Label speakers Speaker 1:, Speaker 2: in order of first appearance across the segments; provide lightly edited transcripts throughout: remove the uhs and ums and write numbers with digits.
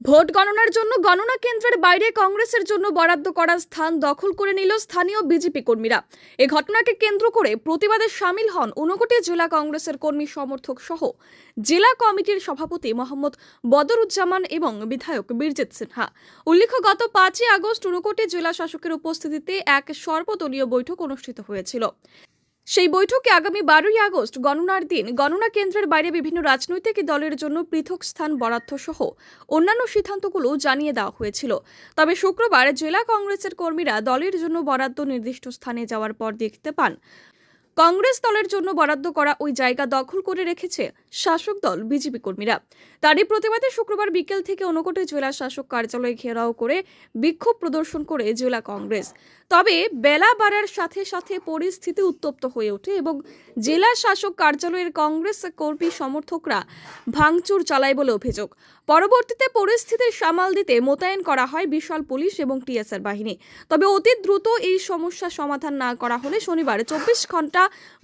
Speaker 1: Vote গণনার জন্য গণনা কেন্দ্রের বাইরে কংগ্রেসের জন্য বরাদ্দ করা স্থান দখল করে নিল স্থানীয় বিজেপি কর্মীরা। এই ঘটনাকে কেন্দ্র করে প্রতিবাদে সামিল হন ঊনকোটি জেলা কংগ্রেসের কর্মী সমর্থক সহ জেলা কমিটির সভাপতি মোহাম্মদ বদরুজ্জামান এবং বিধায়ক বীরজিৎ সিনহা। উল্লেখ্য, গত 5 আগস্ট ঊনকোটি জেলা শাসকের উপস্থিতিতে এক সর্বদলীয় বৈঠক অনুষ্ঠিত হয়েছিল। সেই বৈঠকে আগামী 12 আগস্ট গণনার দিন গণনা কেন্দ্রের বাইরে বিভিন্ন রাজনৈতিক দলের জন্য পৃথক স্থান বরাদ্দ সহ অন্যান্য সিদ্ধান্তগুলো জানিয়ে দেওয়া হয়েছিল। তবে শুক্রবার জেলা কংগ্রেসের কর্মীরা দলের জন্য বরাদ্দ নির্দিষ্ট স্থানে যাওয়ার পর দেখতে পান কংগ্রেস দলের জন্য বরাদ্দ করা ওই জায়গা দখল করে রেখেছে শাসক দল বিজেপি কর্মীরা। তারই প্রতিবাদে শুক্রবার বিকেল থেকে ঊনকোটি জেলা শাসক কার্যালয় ঘেরাও করে বিক্ষোভ প্রদর্শন করে জেলা কংগ্রেস। তবে বেলা বাড়ার সাথে সাথে পরিস্থিতি উত্তপ্ত হয়ে ওঠে এবং জেলা শাসক কার্যালয়ের কংগ্রেস কর্মী সমর্থকরা ভাঙচুর চালায় বলে অভিযোগ। পরবর্তীতে পরিস্থিতি সামাল দিতে মোতায়েন করা হয় বিশাল পুলিশ এবং টিএসআর বাহিনী। তবে অতি দ্রুত এই সমস্যা সমাধান না করা হলে শনিবার 24 ঘন্টা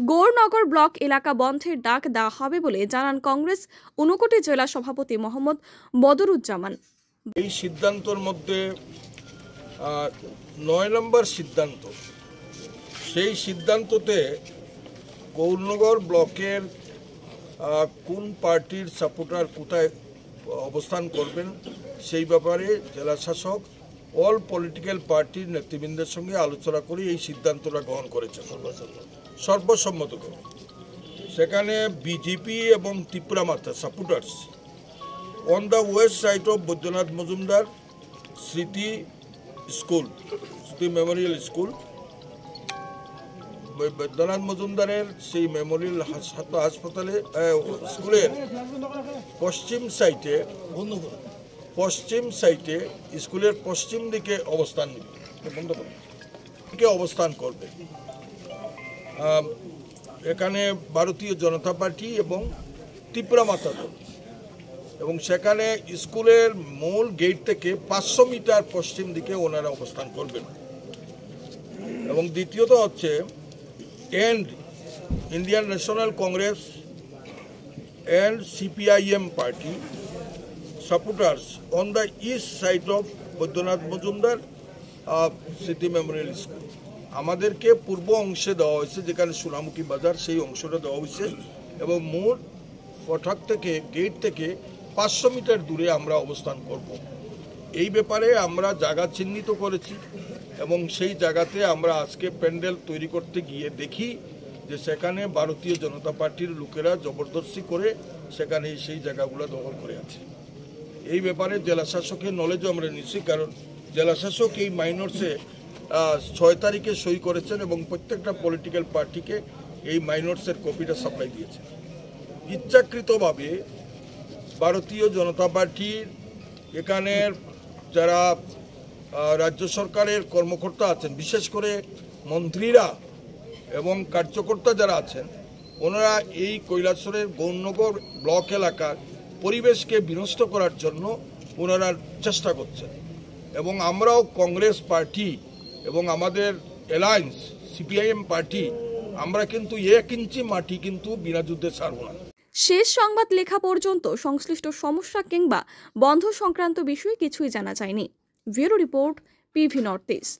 Speaker 1: গৌরনগর ব্লক এলাকা বন্ধের ডাক দেওয়া হবে বলে জানান কংগ্রেস ঊনকোটি জেলা সভাপতি মোহাম্মদ বদরুজ্জামান।
Speaker 2: এই সিদ্ধান্তের মধ্যে 9 নম্বর সিদ্ধান্ত, সেই সিদ্ধান্ততে গৌরনগর ব্লকের কোন পার্টির সাপোর্টার কোথায় অবস্থান করবেন সেই ব্যাপারে জেলা শাসক অল পলিটিক্যাল পার্টির নেতৃবৃন্দের সঙ্গে আলোচনা করে এই সিদ্ধান্তটা গ্রহণ করেছে সর্বসম্মত করে। সেখানে বিজেপি এবং ত্রিপুরা মাতা supporters on the West side of Baidyanath Majumdar স্মৃতি স্কুল, স্মৃতি মেমোরিয়াল স্কুল, বৈদ্যনাথ মজুমদারের সেই মেমোরিয়াল হাসপাতালে স্কুলের পশ্চিম সাইটে স্কুলের পশ্চিম দিকে অবস্থান করবে। এখানে ভারতীয় জনতা পার্টি এবং ত্রিপুরা মাতা দল, এবং সেখানে স্কুলের মূল গেট থেকে 500 মিটার পশ্চিম দিকে ওনারা অবস্থান করবেন। এবং দ্বিতীয়ত হচ্ছে Indian national Congress and CPIM party supporters on the east side of Baidyanath Majumdar স্মৃতি মেমোরিয়াল স্কুল। আমাদেরকে পূর্ব অংশে দেওয়া হয়েছে, যেখানে সোনামুখী বাজার, সেই অংশটা দেওয়া হয়েছে এবং মূল ফটক থেকে গেট থেকে 500 মিটার দূরে আমরা অবস্থান করব। এই ব্যাপারে আমরা জায়গা চিহ্নিত করেছি এবং সেই জায়গাতে আমরা আজকে প্যান্ডেল তৈরি করতে গিয়ে দেখি যে সেখানে ভারতীয় জনতা পার্টির লোকেরা জবরদস্তি করে সেখানে সেই জায়গাগুলো দখল করে আছে। এই ব্যাপারে জেলা শাসকের নলেজও আমরা নিচ্ছি, কারণ জেলা শাসক এই মাইনরসে 6 তারিখে সই করেছেন এবং প্রত্যেকটা পলিটিক্যাল পার্টিকে এই মাইনরসের কপিটা সাপ্লাই দিয়েছে। ইচ্ছাকৃতভাবে ভারতীয় জনতা পার্টির এখানের যারা রাজ্য সরকারের কর্মকর্তা আছেন, বিশেষ করে মন্ত্রীরা এবং কার্যকর্তা যারা আছেন, ওনারা এই কৈলাসহরের গৌরনগর ব্লক এলাকার পরিবেশকে বিনষ্ট করার জন্য ওনারা চেষ্টা করছেন। এবং আমরাও কংগ্রেস পার্টি এবং আমাদের অ্যালায়েন্স CPIM পার্টি, আমরা কিন্তু 1 ইঞ্চি মাটি কিন্তু বিনা যুদ্ধে ছাড়ব না।
Speaker 1: শেষ সংবাদ লেখা পর্যন্ত সংশ্লিষ্ট সমস্যা কিংবা বন্ধ সংক্রান্ত বিষয়ে কিছুই জানা যায়নি। Bureau report, PV north east.